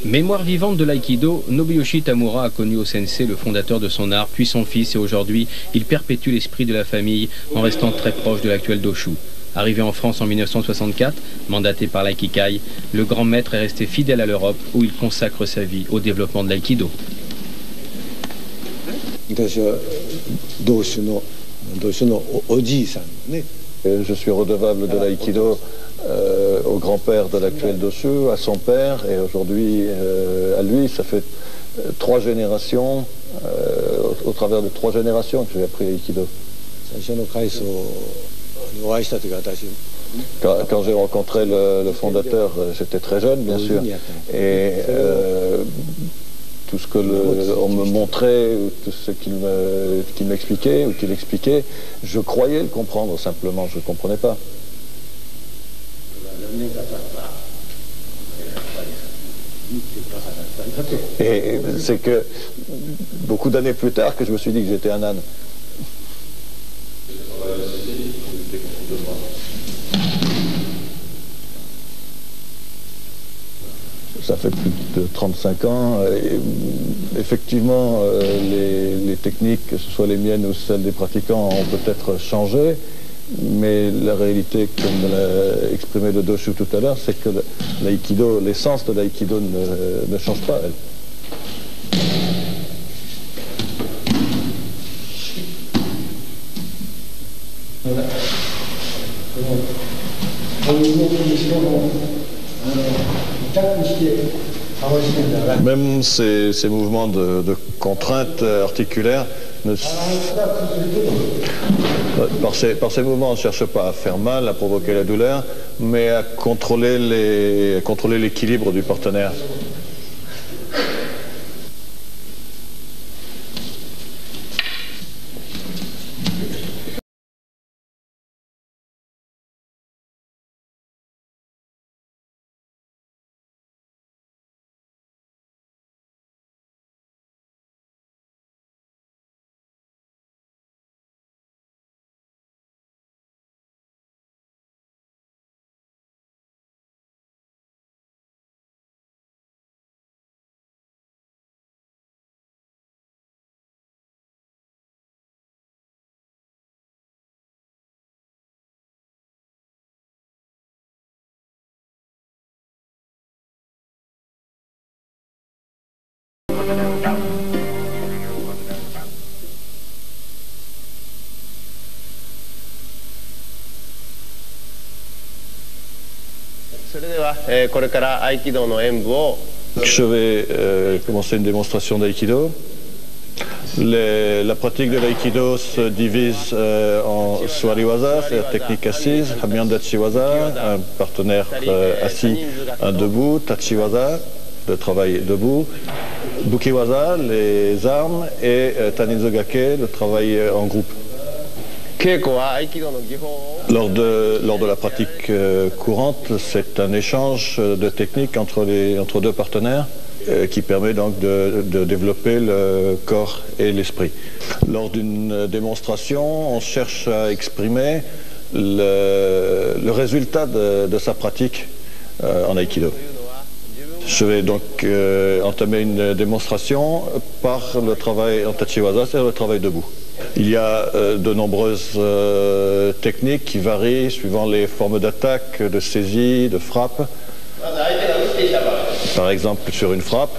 Mémoire vivante de l'aïkido, Nobuyoshi Tamura a connu au sensei le fondateur de son art, puis son fils, et aujourd'hui, il perpétue l'esprit de la famille en restant très proche de l'actuel Doshu. Arrivé en France en 1964, mandaté par l'Aikikai, le grand maître est resté fidèle à l'Europe où il consacre sa vie au développement de l'aïkido. Je suis redevable de l'aïkido au grand-père de l'actuel Doshu, à son père, et aujourd'hui à lui. Ça fait 3 générations, au travers de 3 générations que j'ai appris l'aïkido. Quand j'ai rencontré le fondateur, j'étais très jeune, bien sûr, et tout ce qu'on me montrait, tout ce qu'il m'expliquait ou qu'il expliquait, je croyais le comprendre simplement, je ne comprenais pas. Et c'est que beaucoup d'années plus tard que je me suis dit que j'étais un âne. Ça fait plus de 35 ans. Et effectivement, les techniques, que ce soit les miennes ou celles des pratiquants, ont peut-être changé. Mais la réalité, comme l'a exprimé le Doshu tout à l'heure, c'est que l'aïkido, l'essence de l'aïkido ne change pas, elle. Même ces mouvements de contrainte articulaire, par ces mouvements, on ne cherche pas à faire mal, à provoquer la douleur, mais à contrôler l'équilibre du partenaire. Je vais commencer une démonstration d'aïkido. La pratique de l'aïkido se divise en swariwaza, c'est-à-dire technique assise, hamyandachiwaza, un partenaire assis, un debout, tachiwaza, le travail debout, bukiwaza, les armes, et taninzogake, le travail en groupe. Lors de la pratique courante, c'est un échange de techniques entre 2 partenaires qui permet donc de développer le corps et l'esprit. Lors d'une démonstration, on cherche à exprimer le résultat de sa pratique en aïkido. Je vais donc entamer une démonstration par le travail en tachiwaza, c'est-à-dire le travail debout. Il y a de nombreuses techniques qui varient suivant les formes d'attaque, de saisie, de frappe. Par exemple, sur une frappe,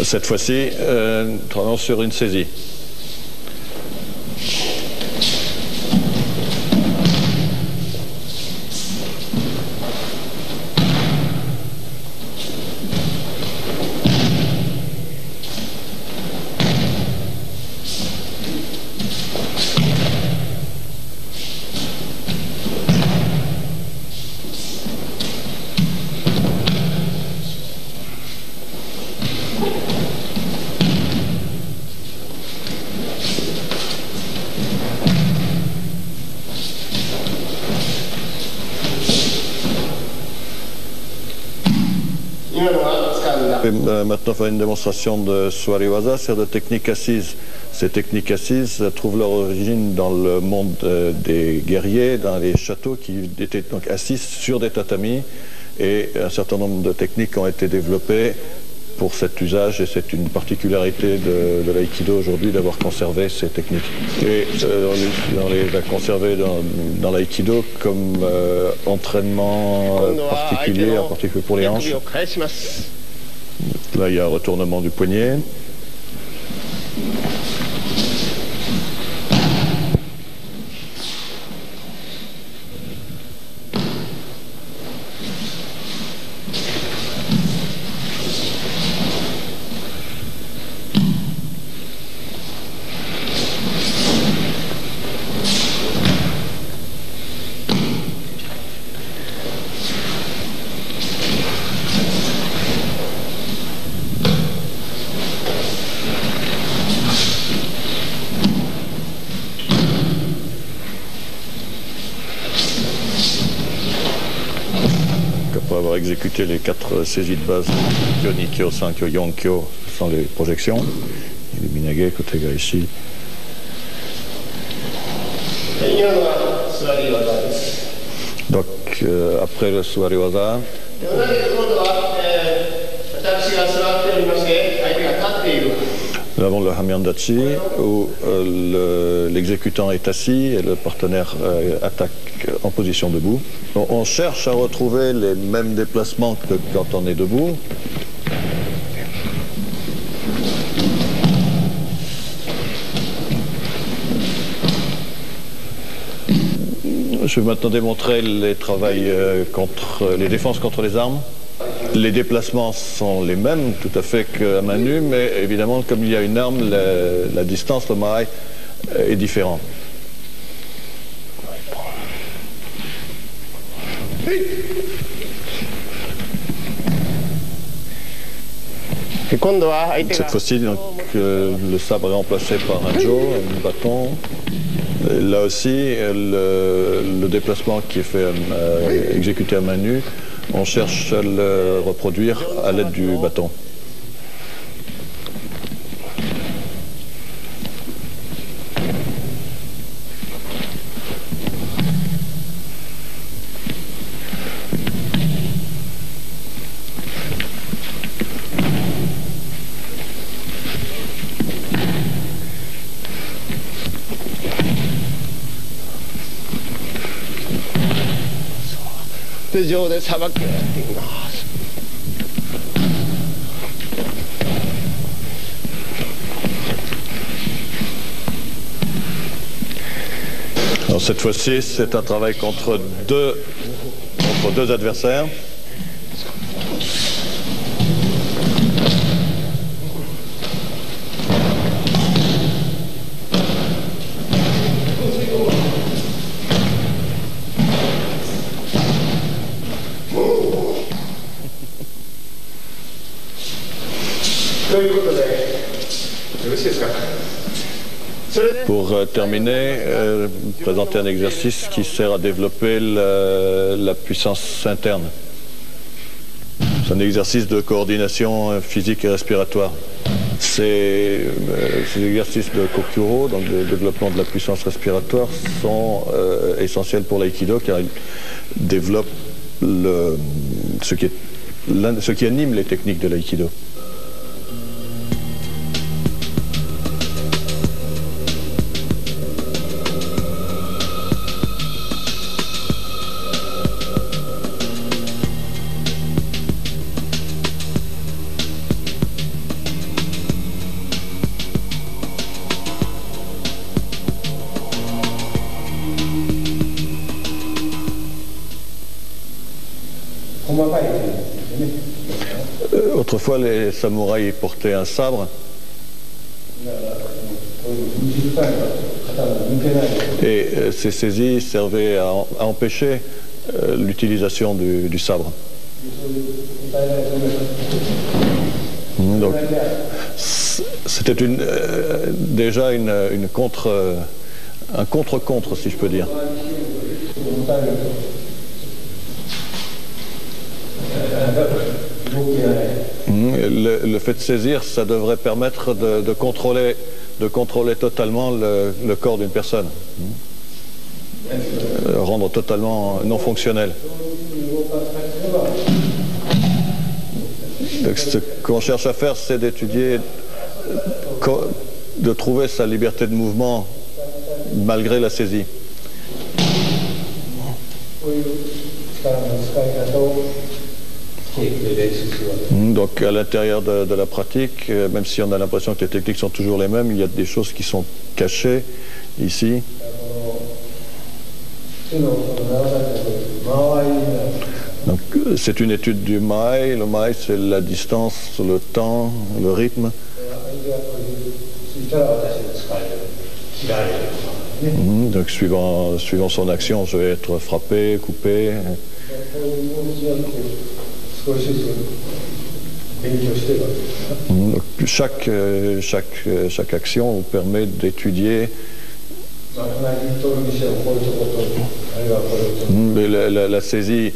cette fois-ci, nous travaillons sur une saisie. vais maintenant faire une démonstration de Suwari-waza, c'est-à-dire de techniques assises. Ces techniques assises trouvent leur origine dans le monde des guerriers, dans les châteaux qui étaient donc assis sur des tatamis, et un certain nombre de techniques ont été développées pour cet usage, et c'est une particularité de l'aïkido aujourd'hui d'avoir conservé ces techniques. Et on les a conservées dans l'aïkido comme entraînement particulier, en particulier pour les hanches. Là, il y a un retournement du poignet. Après avoir exécuté les 4 saisies de base, Kyo, Nikyo, Sankyo, Yonkyo, ce sont les projections. Et les Minage, Kotega ici. Donc, après le Suwari-waza, nous avons le Hamyandachi, où l'exécutant est assis et le partenaire attaque en position debout. On cherche à retrouver les mêmes déplacements que quand on est debout. Je vais maintenant démontrer les les défenses contre les armes. Les déplacements sont les mêmes tout à fait qu'à main nue, mais évidemment, comme il y a une arme, la distance, le maï, est différente. Cette fois-ci, le sabre est remplacé par un jo, un bâton. Et là aussi, le déplacement qui est fait exécuté à main nue, on cherche à le reproduire à l'aide du bâton. Alors cette fois-ci, c'est un travail contre deux adversaires. Pour terminer, présenter un exercice qui sert à développer la puissance interne. C'est un exercice de coordination physique et respiratoire. Ces exercices de Kokuro, donc de développement de la puissance respiratoire, sont essentiels pour l'aïkido car ils développent ce qui anime les techniques de l'aïkido. Autrefois, les samouraïs portaient un sabre et ces saisies servaient à empêcher l'utilisation du sabre. Donc, c'était déjà un contre-contre, si je peux dire. Le fait de saisir, ça devrait permettre de contrôler totalement le corps d'une personne. Rendre totalement non fonctionnel. Donc, ce qu'on cherche à faire, c'est d'étudier, de trouver sa liberté de mouvement malgré la saisie. Donc à l'intérieur de la pratique, même si on a l'impression que les techniques sont toujours les mêmes, il y a des choses qui sont cachées ici. Donc c'est une étude du Mai. Le Mai, c'est la distance, le temps, le rythme. Donc suivant son action, je vais être frappé, coupé. Donc, chaque action vous permet d'étudier la saisie.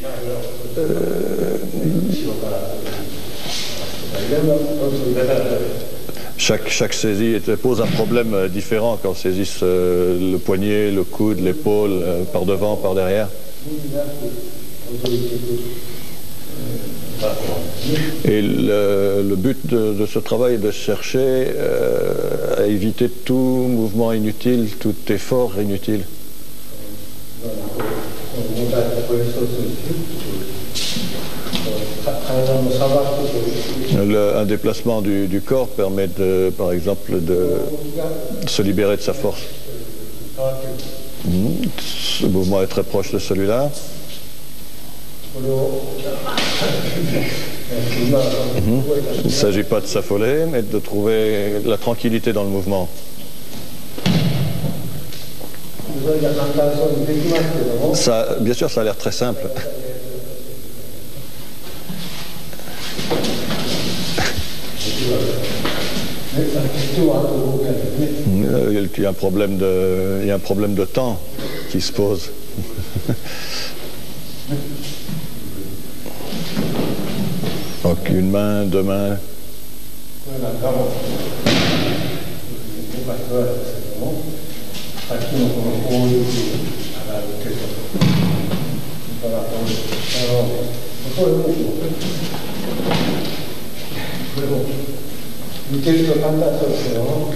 Chaque saisie pose un problème différent quand on saisisse le poignet, le coude, l'épaule, par devant, par derrière. Et le but de ce travail est de chercher à éviter tout mouvement inutile, tout effort inutile. Un déplacement du corps permet, par exemple, de se libérer de sa force. Ce mouvement est très proche de celui-là. Il ne s'agit pas de s'affoler, mais de trouver la tranquillité dans le mouvement. Ça, bien sûr, ça a l'air très simple. Il y a un problème de temps qui se pose. Donc une main, deux mains.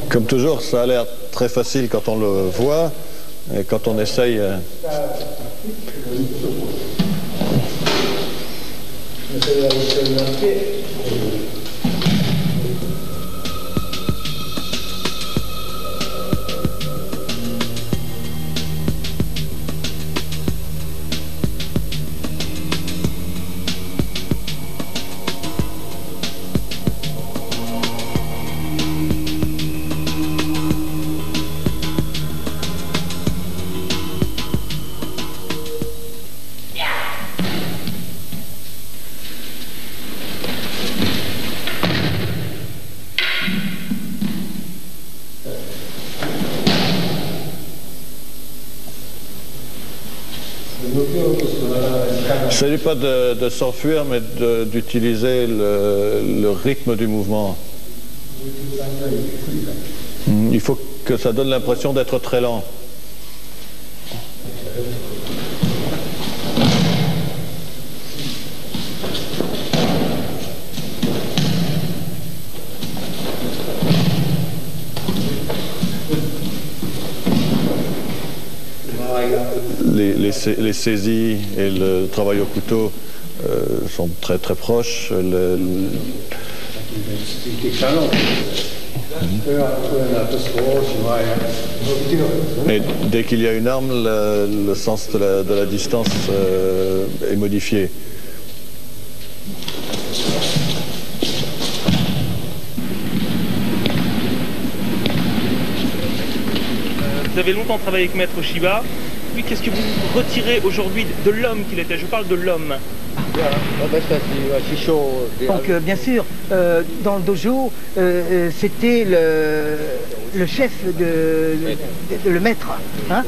Comme toujours, ça a l'air très facile quand on le voit, et quand on essaye... Il ne s'agit pas de s'enfuir, mais d'utiliser le rythme du mouvement. Il faut que ça donne l'impression d'être très lent. Les saisies et le travail au couteau sont très très proches. Et dès qu'il y a une arme, le sens de la distance est modifié. Vous avez longtemps travaillé avec Maître Shiba. Lui, qu'est-ce que vous retirez aujourd'hui de l'homme qu'il était? Je parle de l'homme. Donc bien sûr, dans le dojo, c'était le chef, le maître. Hein,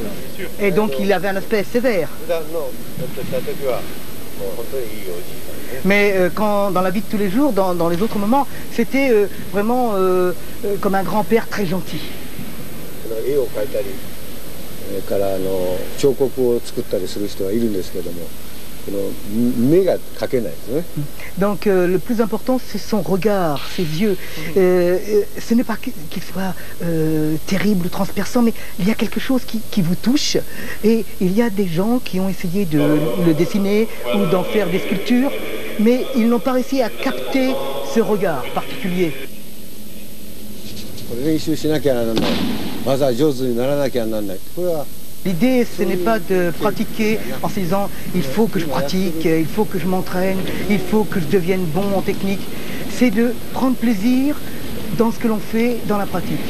et donc il avait un aspect sévère. Mais dans la vie de tous les jours, dans les autres moments, c'était vraiment comme un grand-père très gentil. Donc le plus important, c'est son regard, ses yeux. Ce n'est pas qu'il soit terrible ou transperçant, mais il y a quelque chose qui vous touche. Et il y a des gens qui ont essayé de le dessiner ou d'en faire des sculptures, mais ils n'ont pas réussi à capter ce regard particulier. L'idée, ce n'est pas de pratiquer en se disant « il faut que je pratique, il faut que je m'entraîne, il faut que je devienne bon en technique ». C'est de prendre plaisir dans ce que l'on fait dans la pratique.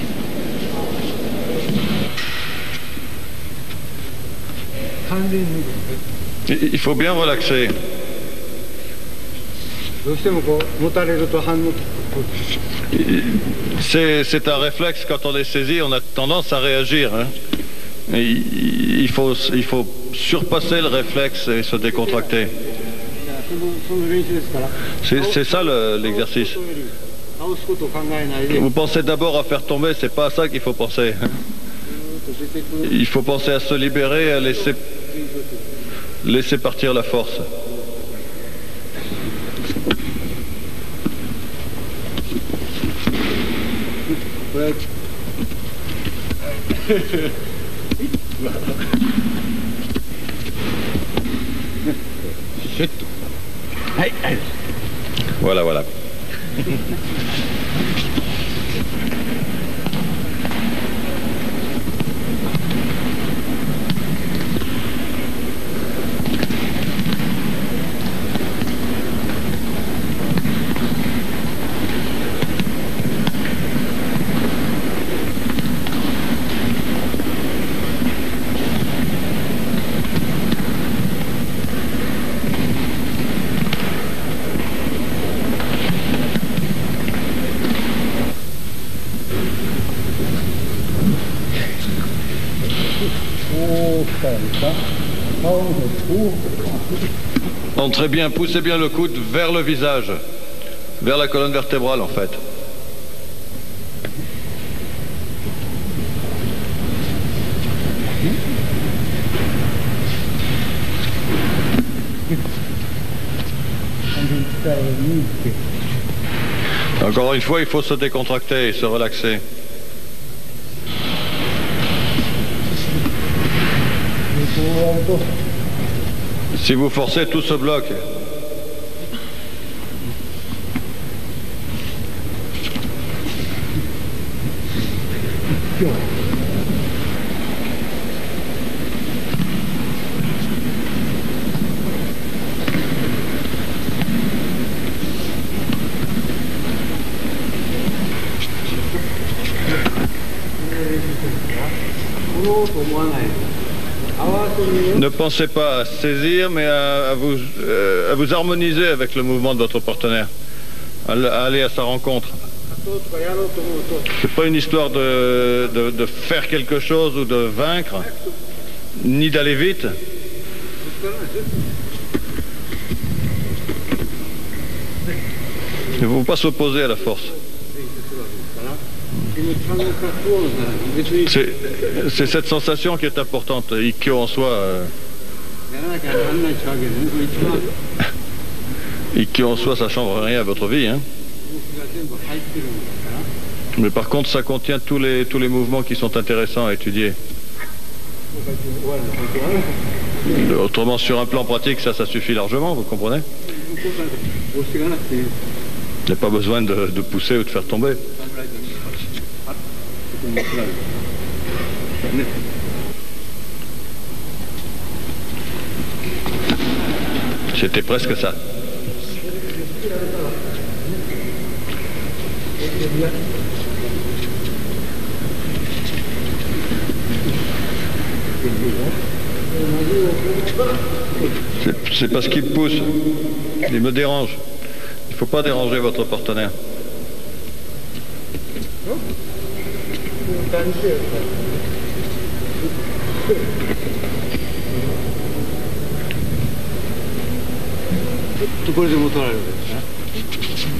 Il faut bien relaxer. C'est un réflexe, quand on est saisi, on a tendance à réagir. Hein. Il faut surpasser le réflexe et se décontracter. C'est ça l'exercice. Vous pensez d'abord à faire tomber, c'est pas à ça qu'il faut penser. Il faut penser à se libérer, à laisser partir la force. Voilà, voilà. Entrez bien, poussez bien le coude vers le visage, vers la colonne vertébrale en fait. Encore une fois, il faut se décontracter et se relaxer. Si vous forcez, tout se bloque. Ne pensez pas à saisir, mais à vous harmoniser avec le mouvement de votre partenaire, à aller à sa rencontre. C'est pas une histoire de faire quelque chose ou de vaincre, ni d'aller vite. Il ne faut pas s'opposer à la force. C'est cette sensation qui est importante. Ikkyo en soi. Ikkyo en soi, ça ne change rien à votre vie. Hein. Mais par contre, ça contient tous les mouvements qui sont intéressants à étudier. Autrement, sur un plan pratique, ça suffit largement, vous comprenez? Il n'y a pas besoin de pousser ou de faire tomber. C'était presque ça. C'est parce qu'il me pousse, il me dérange. Il ne faut pas déranger votre partenaire. これでも取られるわけですね。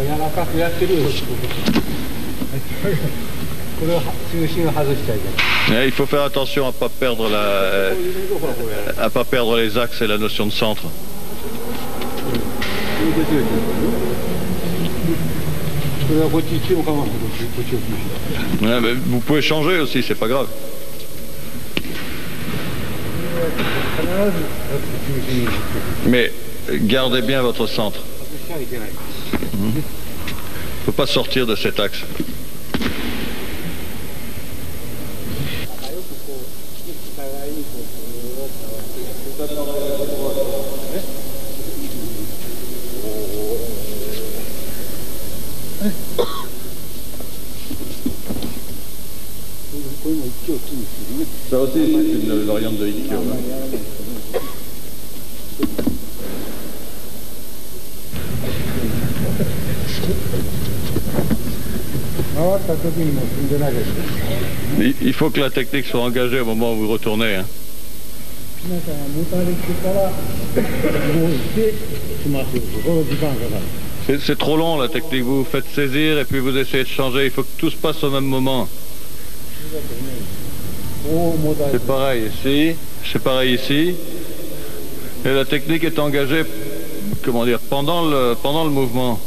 柔らかくやってるよ。これは中心を外しちゃいけない。Il faut faire attention à pas perdre les axes et la notion de centre. Ouais, mais vous pouvez changer aussi, c'est pas grave. Mais gardez bien votre centre. Il ne faut pas sortir de cet axe. Ça aussi, c'est une variante de Ikkyo. Il faut que la technique soit engagée au moment où vous retournez. Hein. C'est trop long la technique, vous faites saisir et puis vous essayez de changer, il faut que tout se passe au même moment. C'est pareil ici, c'est pareil ici. Et la technique est engagée, comment dire, pendant le mouvement.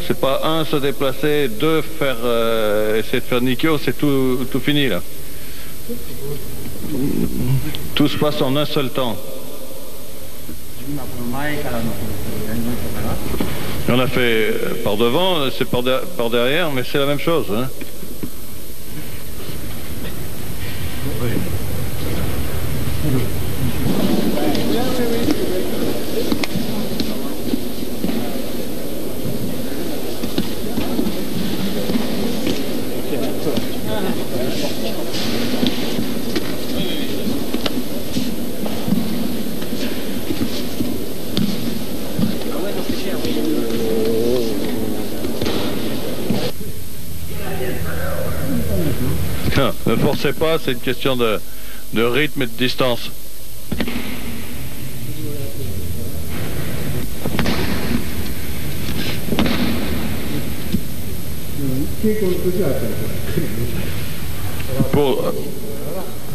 C'est pas un se déplacer, deux faire essayer de faire Nikkyo, c'est tout fini là. Tout se passe en un seul temps. On a fait par devant, c'est par derrière, mais c'est la même chose. Hein. Ne forcez pas, c'est une question de rythme et de distance.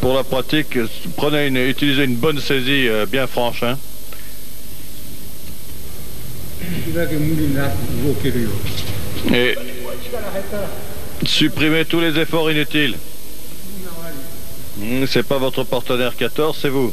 Pour la pratique, utilisez une bonne saisie bien franche. Hein. Et supprimez tous les efforts inutiles. C'est pas votre partenaire 14, c'est vous.